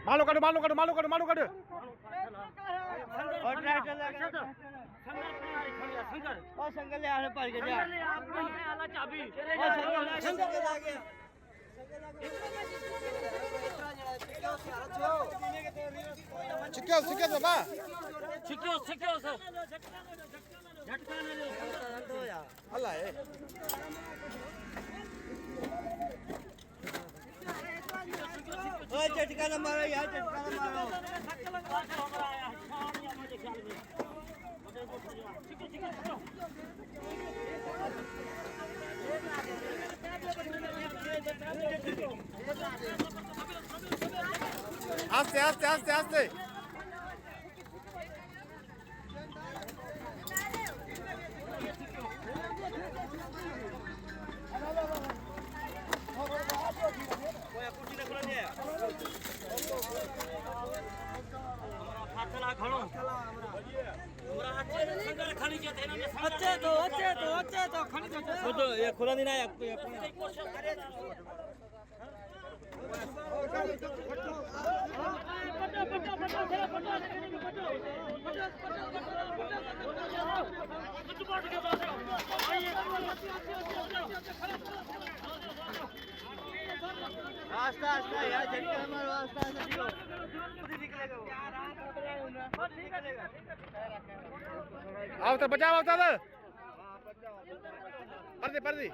मालो काटो मालो काटो मालो काटो मालो काटो और ट्रैक्टर लगा शंकर और शंकर ले आने पर के जा आला चाबी और शंकर ले आ गया छिक्यो छिक्यो बाबा छिक्यो छिक्यो सर झटका न ले दो यार अल्लाह है ओए झटका न मारो यार झटका न मारो आस्ते आस्ते आस्ते आस्ते ये खुला नहीं ना आस्ता आस्ता यार झटका मारो आस्ता आस्ता निकलेगा वो निकलेगा आवता बचाव आवता दे पर्दी पर्दी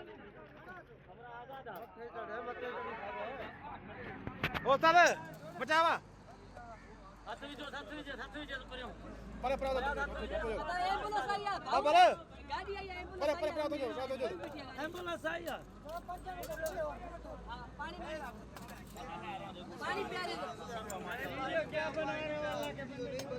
होता दे बचावा हाथ में जो करियो परे परे एम्बुलेंस आई है परे गाड़ी आई है परे परे परे तो जो एम्बुलेंस आई है पानी पानी प्यारे क्या बना रहे हो